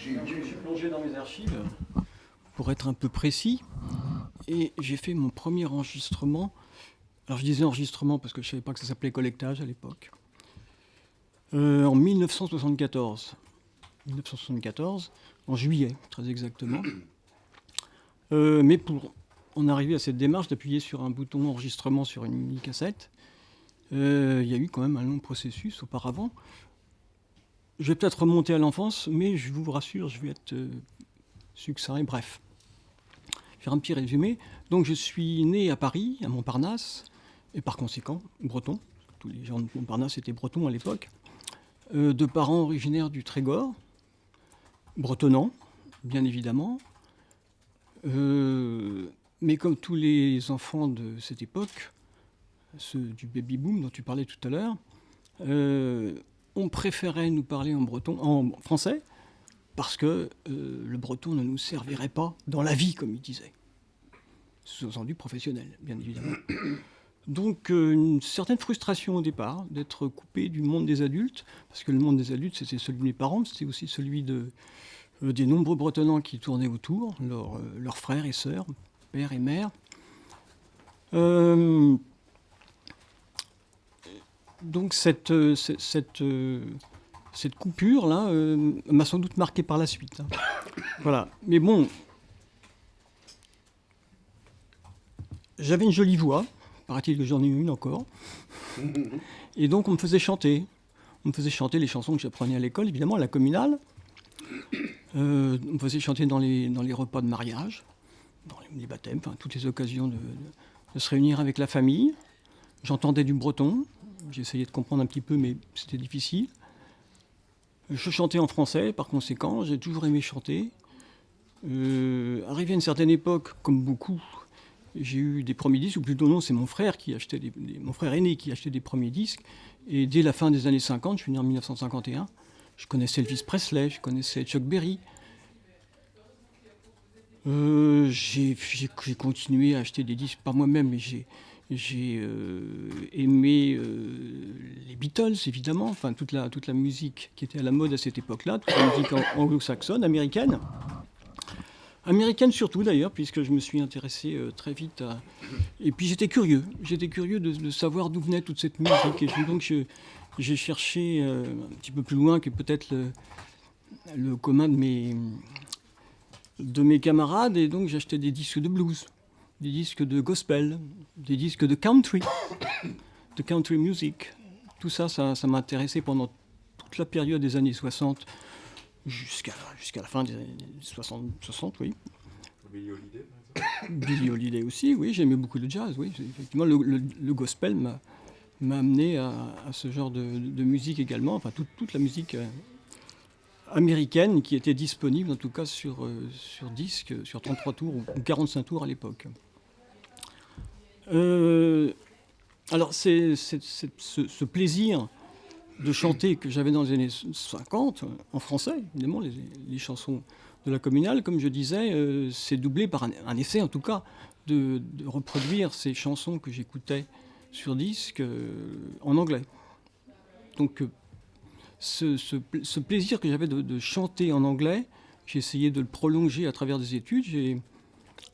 Je suis plongé dans mes archives pour être un peu précis et j'ai fait mon premier enregistrement. Alors je disais enregistrement parce que je ne savais pas que ça s'appelait collectage à l'époque. En 1974. 1974, en juillet très exactement. Mais pour en arriver à cette démarche d'appuyer sur un bouton enregistrement sur une mini-cassette, il y a eu quand même un long processus auparavant. Je vais peut-être remonter à l'enfance, mais je vous rassure, je vais être succinct et bref. Faire un petit résumé. Donc je suis né à Paris, à Montparnasse, et par conséquent breton. Tous les gens de Montparnasse étaient bretons à l'époque. De parents originaires du Trégor, bretonnants, bien évidemment. Mais comme tous les enfants de cette époque, ceux du baby-boom dont tu parlais tout à l'heure, on préférait nous parler en français parce que le breton ne nous servirait pas dans la vie, comme il disait. Sous-entendu professionnel, bien évidemment. Donc une certaine frustration au départ d'être coupé du monde des adultes, parce que le monde des adultes, c'était celui de mes parents, c'était aussi celui des nombreux bretonnants qui tournaient autour, leurs frères et sœurs, père et mère. Donc cette coupure-là m'a sans doute marqué par la suite. Hein. Voilà. Mais bon, j'avais une jolie voix, paraît-il que j'en ai une encore. Et donc on me faisait chanter. On me faisait chanter les chansons que j'apprenais à l'école, évidemment, à la communale. On me faisait chanter dans les repas de mariage, dans les baptêmes, enfin toutes les occasions de se réunir avec la famille. J'entendais du breton. J'essayais de comprendre un petit peu, mais c'était difficile. Je chantais en français, par conséquent, j'ai toujours aimé chanter. Arrivé à une certaine époque, comme beaucoup, j'ai eu des premiers disques, ou plutôt non, c'est mon frère mon frère aîné qui achetait des premiers disques. Et dès la fin des années 50, je suis né en 1951, je connaissais Elvis Presley, je connaissais Chuck Berry. J'ai continué à acheter des disques par moi-même, mais j'ai aimé les Beatles, évidemment, enfin toute la musique qui était à la mode à cette époque-là, toute la musique anglo-saxonne, américaine. Américaine surtout d'ailleurs, puisque je me suis intéressé très vite à... Et puis j'étais curieux de savoir d'où venait toute cette musique. Et donc j'ai cherché un petit peu plus loin que peut-être le commun de mes camarades, et donc j'achetais des disques de blues, des disques de gospel, des disques de country music. Tout ça m'a intéressé pendant toute la période des années 60, jusqu'à la fin des années 60, oui. Billie Holiday, par exemple. Billie Holiday aussi, oui, j'aimais beaucoup le jazz, oui. Effectivement, le gospel m'a amené à ce genre de musique également, enfin toute la musique américaine qui était disponible, en tout cas sur disque, sur 33 tours ou 45 tours à l'époque. Alors, ce plaisir de chanter que j'avais dans les années 50, en français, évidemment, les chansons de la communale, comme je disais, c'est doublé par un essai, en tout cas, de reproduire ces chansons que j'écoutais sur disque en anglais. Donc, ce plaisir que j'avais de chanter en anglais, j'ai essayé de le prolonger à travers des études.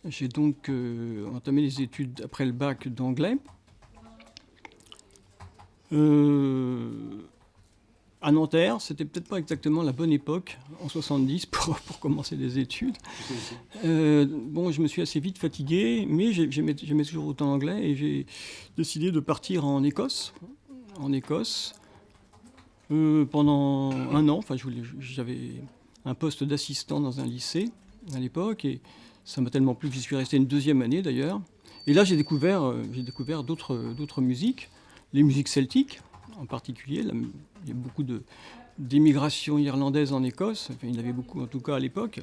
J'ai donc entamé les études après le bac d'anglais. À Nanterre, c'était peut-être pas exactement la bonne époque, en 70, pour commencer des études. Bon, je me suis assez vite fatigué, mais j'aimais toujours autant l'anglais, et j'ai décidé de partir en Écosse. Pendant un an. Enfin, j'avais un poste d'assistant dans un lycée à l'époque, et ça m'a tellement plu que j'y suis resté une deuxième année d'ailleurs. Et là, j'ai découvert d'autres musiques, les musiques celtiques en particulier. Il y a beaucoup d'immigration irlandaise en Écosse, enfin, il y en avait beaucoup en tout cas à l'époque.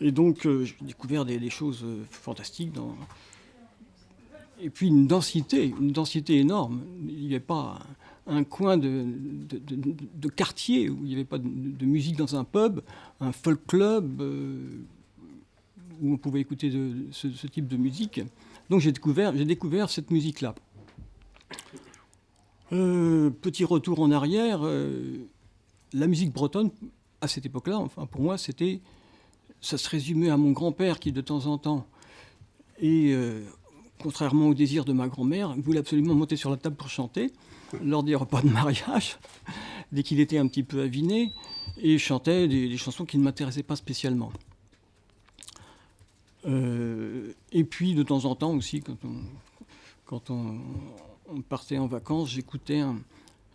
Et donc, j'ai découvert des choses fantastiques. Et puis une densité énorme. Il n'y avait pas un coin de quartier où il n'y avait pas de musique dans un pub, un folk club où on pouvait écouter ce type de musique. Donc j'ai découvert cette musique-là. Petit retour en arrière, la musique bretonne à cette époque-là, enfin pour moi, ça se résumait à mon grand-père qui, de temps en temps, et contrairement au désir de ma grand-mère, voulait absolument monter sur la table pour chanter lors des repas de mariage, dès qu'il était un petit peu aviné, et chantait des chansons qui ne m'intéressaient pas spécialement. Et puis, de temps en temps aussi, quand on partait en vacances,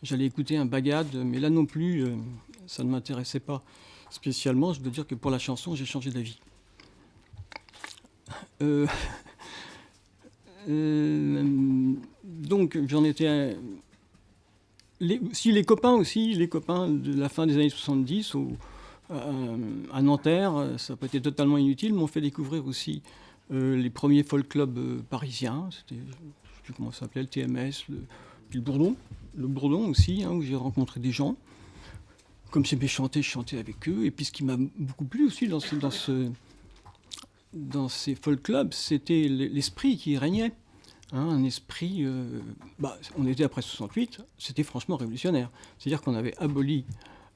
j'allais écouter un bagad, mais là non plus, ça ne m'intéressait pas spécialement. Je dois dire que pour la chanson, j'ai changé d'avis. Donc, j'en étais... les copains de la fin des années 70, à Nanterre, ça n'a pas été totalement inutile, m'ont fait découvrir aussi les premiers folk clubs parisiens. C'était, je ne sais plus comment ça s'appelait, le TMS, puis le Bourdon aussi, où j'ai rencontré des gens. Comme j'aimais chanter, je chantais avec eux. Et puis ce qui m'a beaucoup plu aussi dans ces folk clubs, c'était l'esprit qui régnait. Un esprit... on était après 68, c'était franchement révolutionnaire. C'est-à-dire qu'on avait aboli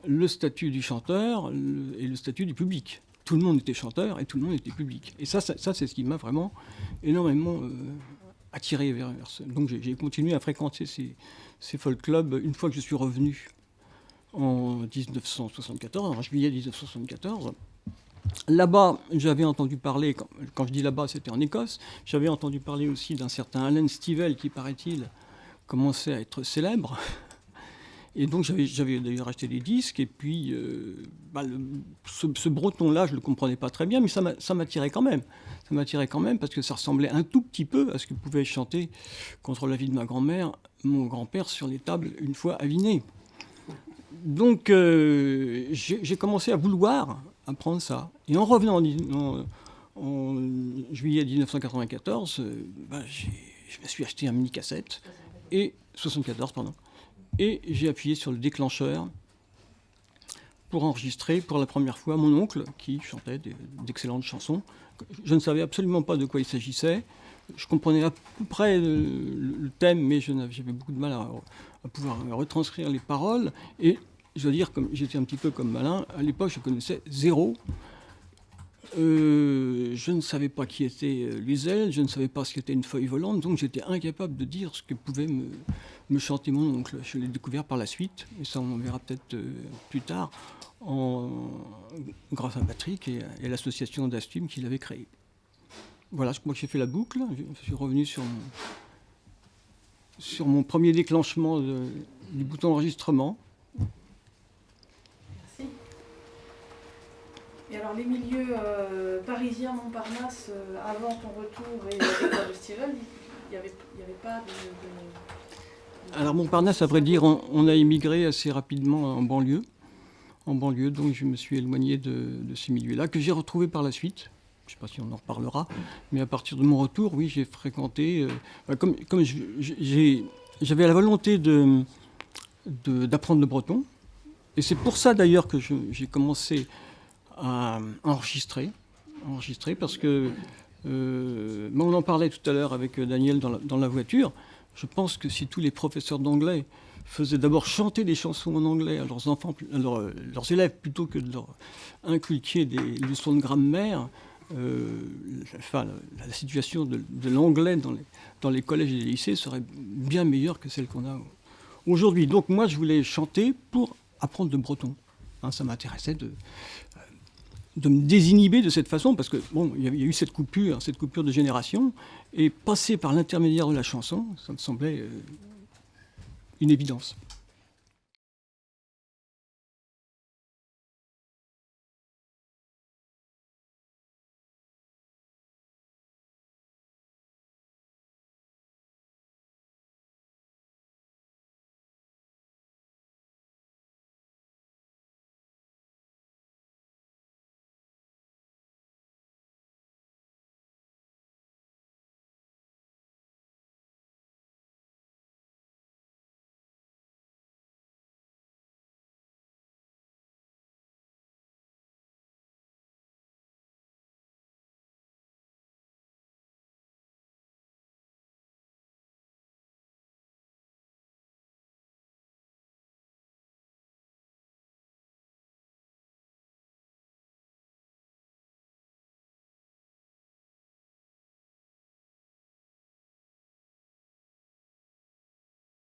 le statut du chanteur et le statut du public. Tout le monde était chanteur et tout le monde était public. Et ça c'est ce qui m'a vraiment énormément attiré vers ça. Donc j'ai continué à fréquenter ces folk clubs une fois que je suis revenu en 1974, en juillet 1974. Là-bas, j'avais entendu parler, quand je dis là-bas, c'était en Écosse, j'avais entendu parler aussi d'un certain Alan Stivell qui, paraît-il, commençait à être célèbre. Et donc j'avais d'ailleurs acheté des disques, et puis ce breton-là, je ne le comprenais pas très bien, mais ça m'attirait quand même. Ça m'attirait quand même parce que ça ressemblait un tout petit peu à ce que pouvait chanter, contre l'avis de ma grand-mère, mon grand-père sur les tables une fois aviné. Donc j'ai commencé à vouloir apprendre ça. Et en revenant en juillet 1994, je me suis acheté un mini-cassette, et 74, pardon. Et j'ai appuyé sur le déclencheur pour enregistrer pour la première fois mon oncle qui chantait d'excellentes chansons. Je ne savais absolument pas de quoi il s'agissait. Je comprenais à peu près le thème, mais j'avais beaucoup de mal à pouvoir retranscrire les paroles. Et je dois dire, j'étais un petit peu comme malin, à l'époque je connaissais zéro. Je ne savais pas qui était Luisel, je ne savais pas ce qu'était une feuille volante, donc j'étais incapable de dire ce que pouvait me chanter mon oncle. Je l'ai découvert par la suite, et ça on verra peut-être plus tard, grâce à Patrick et l'association d'Astum qu'il avait créée. Voilà, je crois que j'ai fait la boucle, je suis revenu sur mon premier déclenchement du bouton enregistrement. Et alors les milieux parisiens, Montparnasse, avant ton retour et l'école de Stivell, il n'y avait pas de... Alors Montparnasse, à vrai dire, on a émigré assez rapidement en banlieue, donc je me suis éloigné de ces milieux-là, que j'ai retrouvés par la suite. Je ne sais pas si on en reparlera, mais à partir de mon retour, oui, j'ai fréquenté... comme j'avais la volonté d'apprendre le breton, et c'est pour ça d'ailleurs que j'ai commencé à enregistrer parce que on en parlait tout à l'heure avec Daniel dans la voiture. Je pense que si tous les professeurs d'anglais faisaient d'abord chanter des chansons en anglais à leurs enfants, leurs élèves, plutôt que de leur inculquer des leçons de grammaire, la situation de l'anglais dans les collèges et les lycées serait bien meilleure que celle qu'on a aujourd'hui. Donc moi, je voulais chanter pour apprendre le breton. Ça m'intéressait de me désinhiber de cette façon, parce que il y a eu cette coupure de génération, et passer par l'intermédiaire de la chanson, ça me semblait une évidence.